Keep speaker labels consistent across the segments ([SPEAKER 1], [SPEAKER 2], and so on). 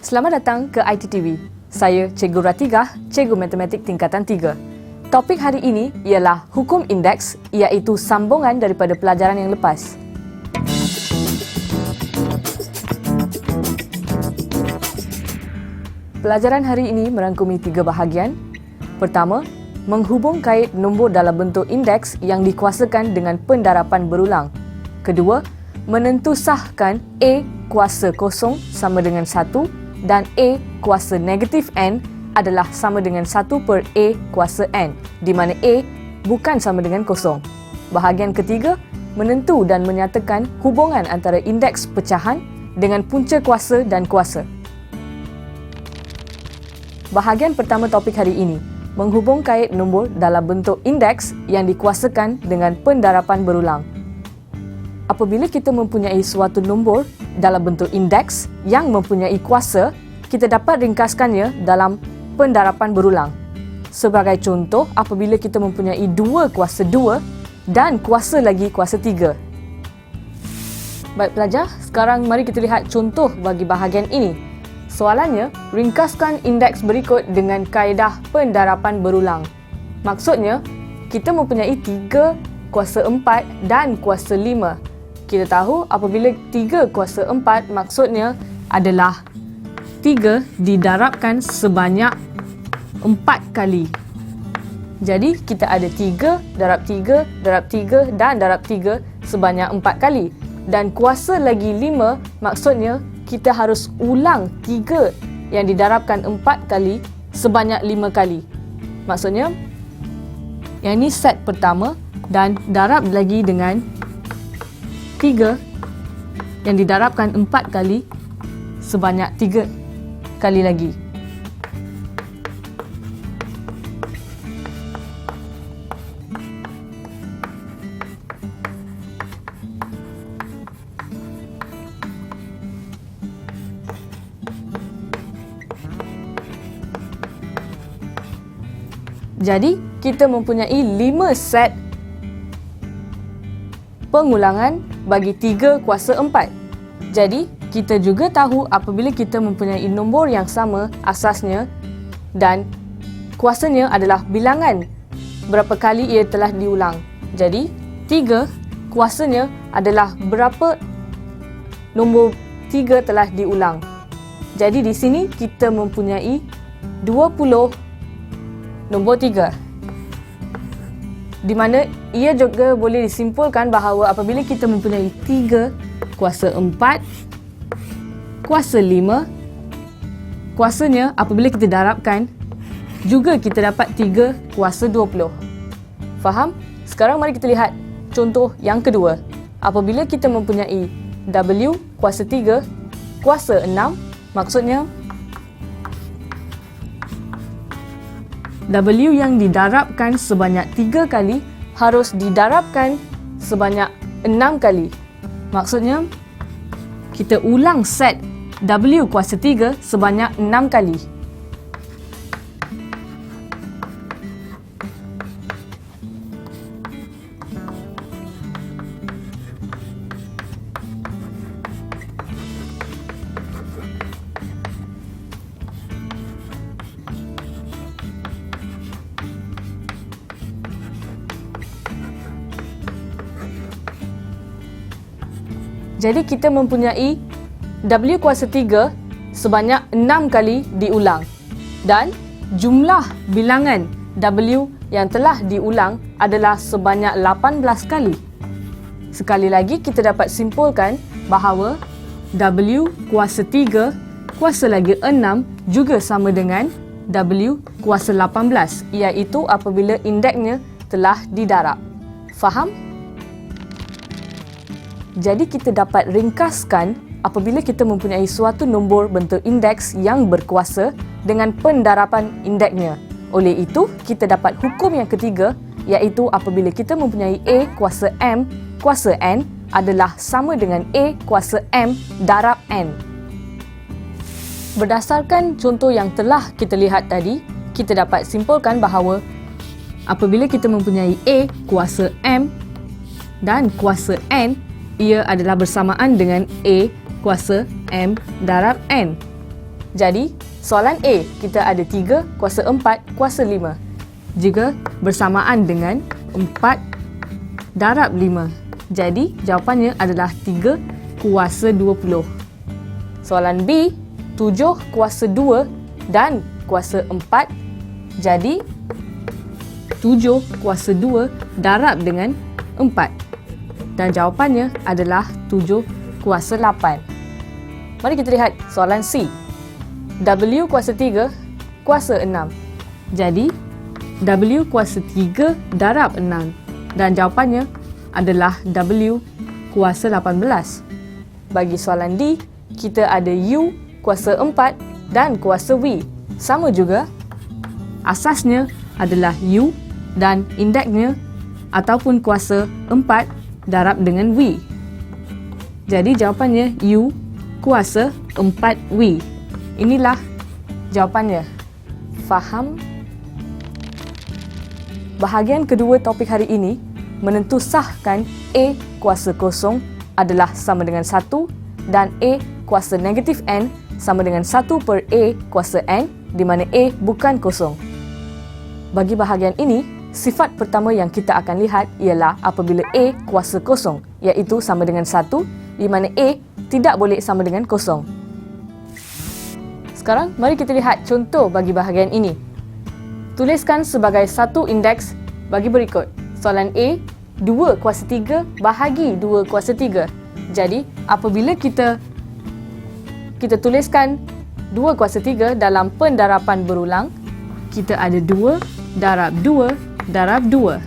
[SPEAKER 1] Selamat datang ke ITTV. Saya Cikgu Ratigah, Cikgu Matematik Tingkatan 3. Topik hari ini ialah hukum indeks, iaitu sambungan daripada pelajaran yang lepas. Pelajaran hari ini merangkumi 3 bahagian. Pertama, menghubung kait nombor dalam bentuk indeks yang dikuasakan dengan pendarapan berulang. Kedua, menentusahkan A kuasa kosong sama dengan 1 dan A kuasa negatif N adalah sama dengan 1 per A kuasa N, di mana A bukan sama dengan kosong. Bahagian ketiga, menentu dan menyatakan hubungan antara indeks pecahan dengan punca kuasa dan kuasa. Bahagian pertama topik hari ini, menghubung kait nombor dalam bentuk indeks yang dikuasakan dengan pendarapan berulang. Apabila kita mempunyai suatu nombor dalam bentuk indeks yang mempunyai kuasa, kita dapat ringkaskannya dalam pendarapan berulang. Sebagai contoh, apabila kita mempunyai 2 kuasa 2 dan kuasa lagi kuasa 3. Baik pelajar, sekarang mari kita lihat contoh bagi bahagian ini. Soalannya, ringkaskan indeks berikut dengan kaedah pendarapan berulang. Maksudnya, kita mempunyai 3 kuasa 4 dan kuasa 5. Kita tahu apabila 3 kuasa 4 maksudnya adalah 3 didarabkan sebanyak 4 kali. Jadi kita ada 3 darab 3 darab 3 dan darab 3 sebanyak 4 kali. Dan kuasa lagi 5 maksudnya kita harus ulang 3 yang didarabkan 4 kali sebanyak 5 kali. Maksudnya yang ini set pertama dan darab lagi dengan 3 yang didarabkan 4 kali sebanyak 3 kali lagi. Jadi, kita mempunyai 5 set pengulangan bagi 3 kuasa 4. Jadi, kita juga tahu apabila kita mempunyai nombor yang sama asasnya dan kuasanya adalah bilangan berapa kali ia telah diulang. Jadi, 3 kuasanya adalah berapa nombor 3 telah diulang. Jadi, di sini kita mempunyai 20 nombor 3. Di mana ia juga boleh disimpulkan bahawa apabila kita mempunyai 3 kuasa 4, kuasa 5, kuasanya apabila kita darabkan, juga kita dapat 3 kuasa 20. Faham? Sekarang mari kita lihat contoh yang kedua. Apabila kita mempunyai W kuasa 3, kuasa 6, maksudnya W yang didarabkan sebanyak 3 kali harus didarabkan sebanyak 6 kali. Maksudnya, kita ulang set W kuasa 3 sebanyak 6 kali. Jadi kita mempunyai W kuasa 3 sebanyak 6 kali diulang dan jumlah bilangan W yang telah diulang adalah sebanyak 18 kali. Sekali lagi kita dapat simpulkan bahawa W kuasa 3 kuasa lagi 6 juga sama dengan W kuasa 18, iaitu apabila indeksnya telah didarab. Faham? Jadi kita dapat ringkaskan apabila kita mempunyai suatu nombor bentuk indeks yang berkuasa dengan pendarapan indeksnya. Oleh itu, kita dapat hukum yang ketiga, iaitu apabila kita mempunyai A kuasa M kuasa N adalah sama dengan A kuasa M darab N. Berdasarkan contoh yang telah kita lihat tadi, kita dapat simpulkan bahawa apabila kita mempunyai A kuasa M dan kuasa N, ia adalah bersamaan dengan A kuasa M darab N. Jadi, soalan A, kita ada 3 kuasa 4 kuasa 5. Juga bersamaan dengan 4 darab 5. Jadi, jawapannya adalah 3 kuasa 20. Soalan B, 7 kuasa 2 dan kuasa 4. Jadi, 7 kuasa 2 darab dengan 4. Dan jawapannya adalah 7 kuasa 8. Mari kita lihat soalan C. W kuasa 3 kuasa 6. Jadi, W kuasa 3 darab 6. Dan jawapannya adalah W kuasa 18. Bagi soalan D, kita ada U kuasa 4 dan kuasa V. Sama juga, asasnya adalah U dan indeksnya ataupun kuasa 4 darab dengan V. Jadi jawapannya U kuasa 4V. Inilah jawapannya. Faham? Bahagian kedua topik hari ini menentusahkan A kuasa kosong adalah sama dengan 1 dan A kuasa negatif N sama dengan 1 per A kuasa N, di mana A bukan kosong. Bagi bahagian ini, sifat pertama yang kita akan lihat ialah apabila A kuasa kosong, iaitu sama dengan 1, di mana A tidak boleh sama dengan kosong. Sekarang, mari kita lihat contoh bagi bahagian ini. Tuliskan sebagai satu indeks bagi berikut. Soalan A, 2 kuasa 3 bahagi 2 kuasa 3. Jadi, apabila kita tuliskan 2 kuasa 3 dalam pendarapan berulang, kita ada 2 darab 2 darab 2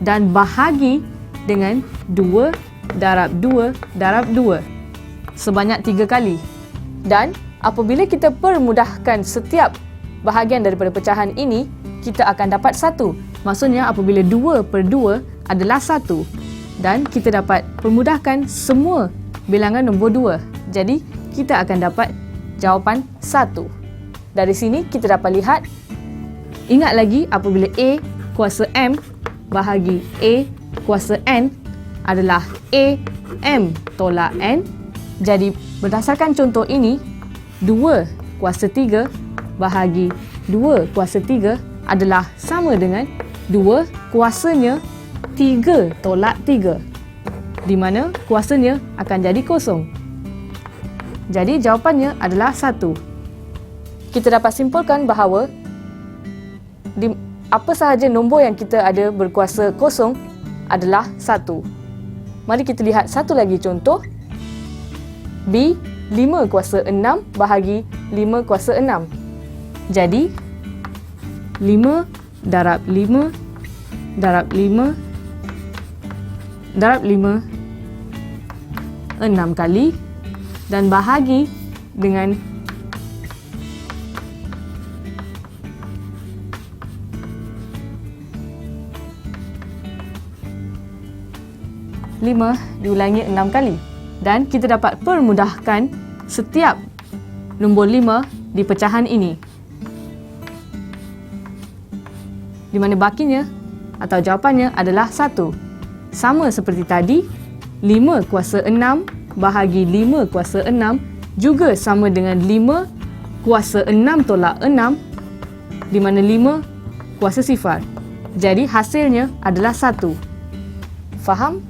[SPEAKER 1] dan bahagi dengan 2 darab 2 darab 2 sebanyak 3 kali. Dan apabila kita permudahkan setiap bahagian daripada pecahan ini, kita akan dapat 1. Maksudnya apabila 2 per 2 adalah 1 dan kita dapat permudahkan semua bilangan nombor 2. Jadi kita akan dapat jawapan 1. Dari sini kita dapat lihat, ingat lagi apabila A kuasa M bahagi A kuasa N adalah A M tolak N. Jadi berdasarkan contoh ini, 2 kuasa 3 bahagi 2 kuasa 3 adalah sama dengan 2 kuasanya 3 tolak 3, di mana kuasanya akan jadi kosong. Jadi jawapannya adalah 1. Kita dapat simpulkan bahawa apa sahaja nombor yang kita ada berkuasa kosong adalah 1. Mari kita lihat satu lagi contoh. B, 5 kuasa 6 bahagi 5 kuasa 6. Jadi, 5 darab 5 darab 5 darab 5 6 kali dan bahagi dengan 5 diulangi 6 kali. Dan kita dapat permudahkan setiap nombor 5 di pecahan ini, di mana bakinya atau jawapannya adalah 1. Sama seperti tadi, 5 kuasa 6 bahagi 5 kuasa 6 juga sama dengan 5 kuasa 6 tolak 6, di mana 5 kuasa sifar. Jadi hasilnya adalah 1. Faham?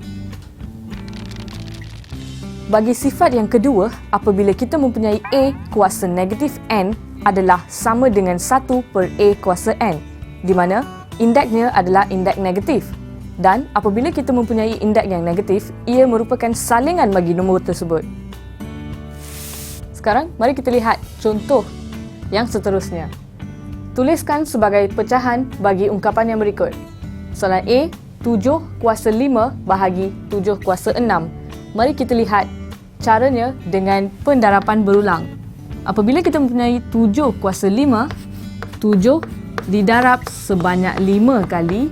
[SPEAKER 1] Bagi sifat yang kedua, apabila kita mempunyai A kuasa negatif N adalah sama dengan 1 per A kuasa N, di mana indeksnya adalah indeks negatif. Dan apabila kita mempunyai indeks yang negatif, ia merupakan salingan bagi nombor tersebut. Sekarang, mari kita lihat contoh yang seterusnya. Tuliskan sebagai pecahan bagi ungkapan yang berikut. Soalan A, 7 kuasa 5 bahagi 7 kuasa 6. Mari kita lihat caranya dengan pendarapan berulang. Apabila kita mempunyai 7 kuasa 5, 7 didarab sebanyak 5 kali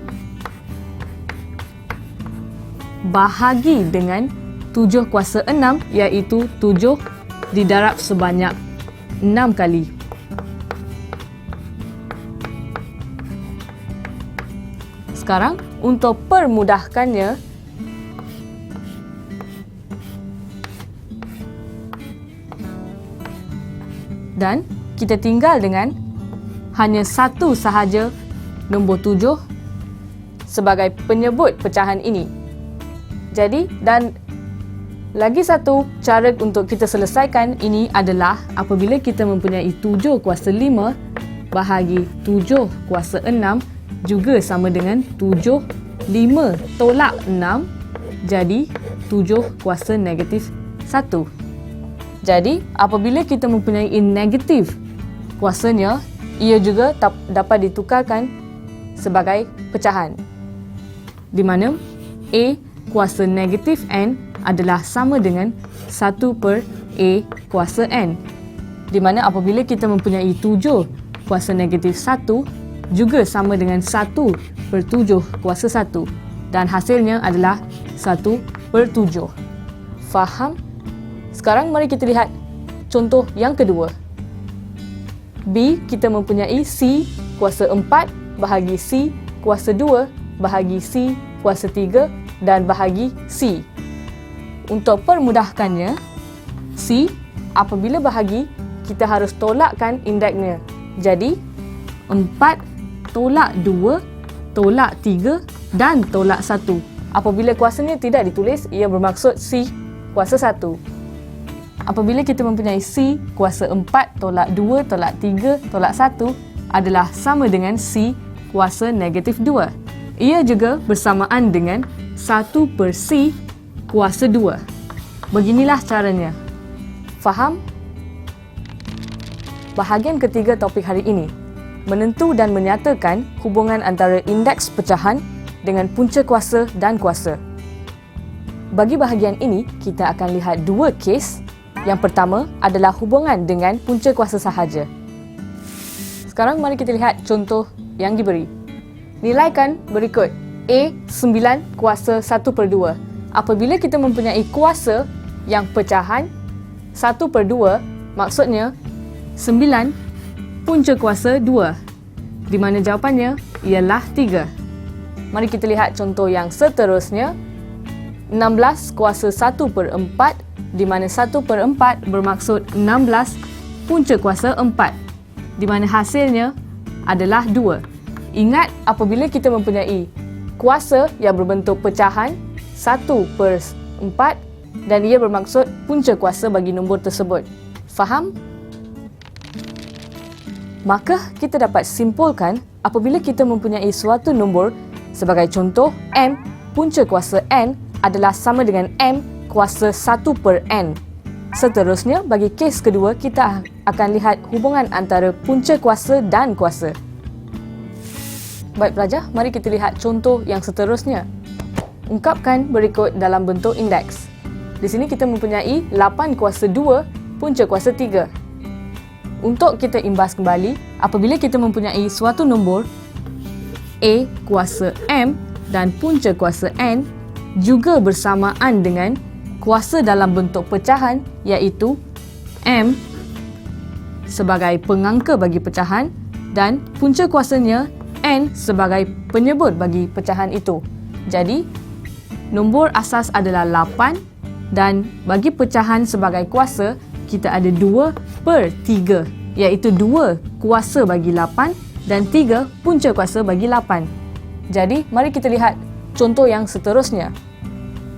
[SPEAKER 1] bahagi dengan 7 kuasa 6, iaitu 7 didarab sebanyak 6 kali. Sekarang, untuk permudahkannya, dan kita tinggal dengan hanya satu sahaja nombor 7 sebagai penyebut pecahan ini. Jadi, dan lagi satu cara untuk kita selesaikan ini adalah apabila kita mempunyai 7 kuasa 5 bahagi 7 kuasa 6 juga sama dengan 7, 5 tolak 6, jadi 7 kuasa negatif 1. Jadi, apabila kita mempunyai negatif kuasanya, ia juga dapat ditukarkan sebagai pecahan, di mana A kuasa negatif N adalah sama dengan 1 per A kuasa N, di mana apabila kita mempunyai 7 kuasa negatif 1 juga sama dengan 1 per 7 kuasa 1, dan hasilnya adalah 1 per 7. Faham? Sekarang mari kita lihat contoh yang kedua. B, kita mempunyai C kuasa 4 bahagi C kuasa 2 bahagi C kuasa 3 dan bahagi C. Untuk permudahkannya, C apabila bahagi, kita harus tolakkan indeksnya. Jadi, 4 tolak 2 tolak 3 dan tolak 1. Apabila kuasanya tidak ditulis, ia bermaksud C kuasa 1. Apabila kita mempunyai C kuasa 4 tolak 2 tolak 3 tolak 1 adalah sama dengan C kuasa negatif 2. Ia juga bersamaan dengan 1 per C kuasa 2. Beginilah caranya. Faham? Bahagian ketiga topik hari ini, menentu dan menyatakan hubungan antara indeks pecahan dengan punca kuasa dan kuasa. Bagi bahagian ini, kita akan lihat dua kes. Yang pertama adalah hubungan dengan punca kuasa sahaja. Sekarang mari kita lihat contoh yang diberi. Nilaikan berikut. A 9 kuasa 1 per 2. Apabila kita mempunyai kuasa yang pecahan 1 per 2, maksudnya 9 punca kuasa 2, di mana jawapannya ialah 3. Mari kita lihat contoh yang seterusnya. 16 kuasa 1 per 4, di mana 1 per 4 bermaksud 16 punca kuasa 4, di mana hasilnya adalah 2. Ingat, apabila kita mempunyai kuasa yang berbentuk pecahan 1 per 4 dan ia bermaksud punca kuasa bagi nombor tersebut. Faham? Maka kita dapat simpulkan apabila kita mempunyai suatu nombor, sebagai contoh M punca kuasa N adalah sama dengan M kuasa 1 per N. Seterusnya, bagi kes kedua, kita akan lihat hubungan antara punca kuasa dan kuasa. Baik pelajar, mari kita lihat contoh yang seterusnya. Ungkapkan berikut dalam bentuk indeks. Di sini kita mempunyai 8 kuasa 2 punca kuasa 3. Untuk kita imbas kembali, apabila kita mempunyai suatu nombor A kuasa M dan punca kuasa N juga bersamaan dengan kuasa dalam bentuk pecahan, iaitu M sebagai pengangka bagi pecahan dan punca kuasanya N sebagai penyebut bagi pecahan itu. Jadi, nombor asas adalah 8 dan bagi pecahan sebagai kuasa, kita ada 2 per 3, iaitu 2 kuasa bagi 8 dan 3 punca kuasa bagi 8. Jadi, mari kita lihat contoh yang seterusnya.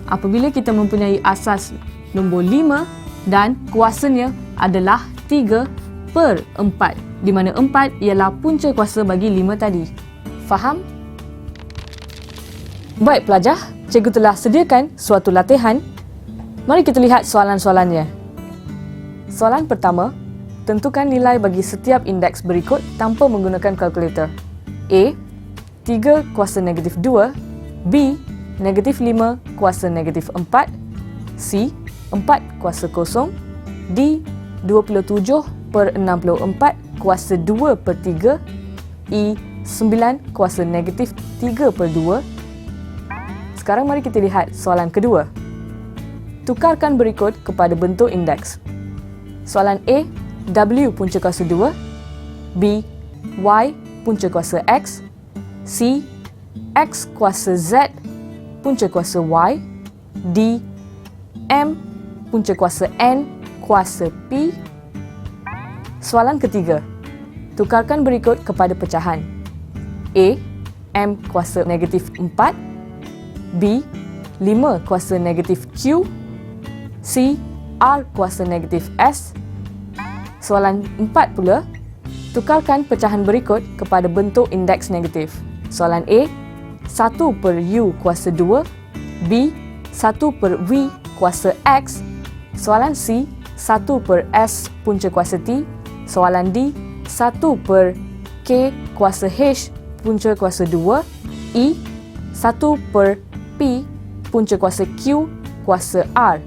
[SPEAKER 1] Apabila kita mempunyai asas nombor 5 dan kuasanya adalah 3 per 4, di mana 4 ialah punca kuasa bagi 5 tadi. Faham? Baik pelajar, cikgu telah sediakan suatu latihan. Mari kita lihat soalan-soalannya. Soalan pertama, tentukan nilai bagi setiap indeks berikut tanpa menggunakan kalkulator. A, 3 kuasa negatif 2. B, negatif 5 kuasa negatif 4. C, 4 kuasa kosong. D, 27 per 64 kuasa 2 per 3. E, 9 kuasa negatif 3 per 2. Sekarang mari kita lihat soalan kedua. Tukarkan berikut kepada bentuk indeks. Soalan A, W punca kuasa 2. B, Y punca kuasa X. C, X kuasa Z punca kuasa Y, D, M punca kuasa N kuasa P. Soalan ketiga. Tukarkan berikut kepada pecahan. A. M kuasa negatif 4, B. 5 kuasa negatif Q, C. R kuasa negatif S. Soalan 4 pula. Tukarkan pecahan berikut kepada bentuk indeks negatif. Soalan A. 1 per U kuasa 2, B. 1 per V kuasa X. Soalan C. 1 per S punca kuasa T. Soalan D. 1 per K kuasa H punca kuasa 2, E. 1 per P punca kuasa Q kuasa R.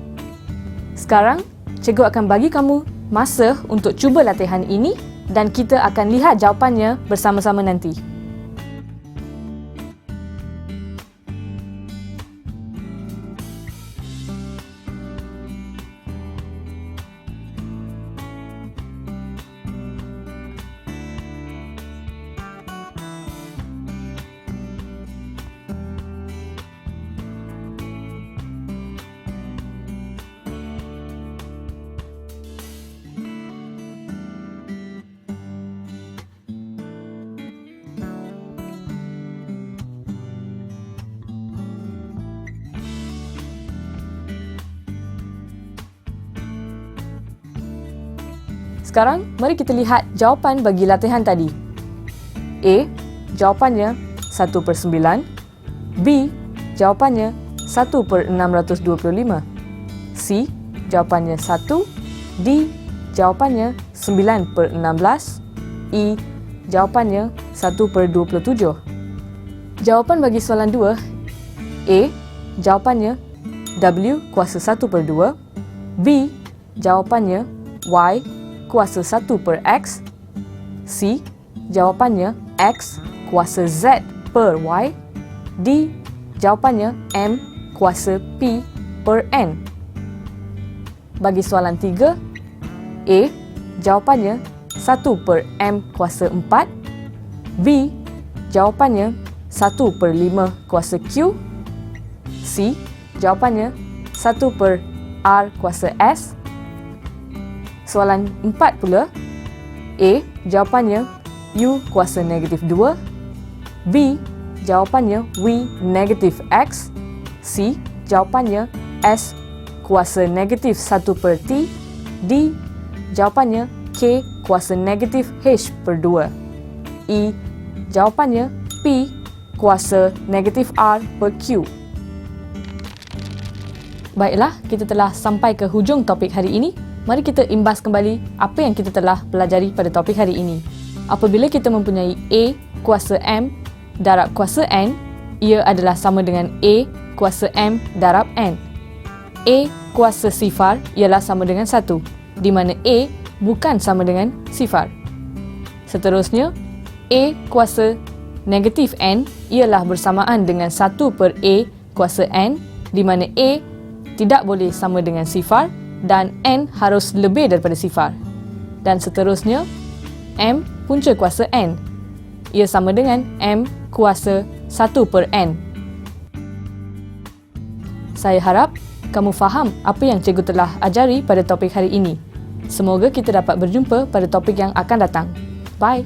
[SPEAKER 1] Sekarang, cikgu akan bagi kamu masa untuk cuba latihan ini dan kita akan lihat jawapannya bersama-sama nanti. Sekarang, mari kita lihat jawapan bagi latihan tadi. A. Jawapannya 1 per 9. B. Jawapannya 1 per 625. C. Jawapannya 1. D. Jawapannya 9 per 16. E. Jawapannya 1 per 27. Jawapan bagi soalan 2. A. Jawapannya W kuasa 1 per 2. B. Jawapannya Y kuasa 1 per X. C. Jawapannya X kuasa Z per Y. D. Jawapannya M kuasa P per N. Bagi soalan 3, A. Jawapannya 1 per M kuasa 4. B. Jawapannya 1 per 5 kuasa Q. C. Jawapannya 1 per R kuasa S. Soalan 4 pula. A. Jawapannya U kuasa negatif 2. B. Jawapannya V negatif X. C. Jawapannya S kuasa negatif 1 per T. D. Jawapannya K kuasa negatif H per 2. E. Jawapannya P kuasa negatif R per Q. Baiklah, kita telah sampai ke hujung topik hari ini. Mari kita imbas kembali apa yang kita telah pelajari pada topik hari ini. Apabila kita mempunyai A kuasa M darab kuasa N, ia adalah sama dengan A kuasa M darab N. A kuasa sifar ialah sama dengan 1, di mana A bukan sama dengan sifar. Seterusnya, A kuasa negatif N ialah bersamaan dengan 1 per A kuasa N, di mana A tidak boleh sama dengan sifar dan N harus lebih daripada sifar. Dan seterusnya, M punca kuasa N. Ia sama dengan M kuasa 1 per N. Saya harap kamu faham apa yang cikgu telah ajari pada topik hari ini. Semoga kita dapat berjumpa pada topik yang akan datang. Bye!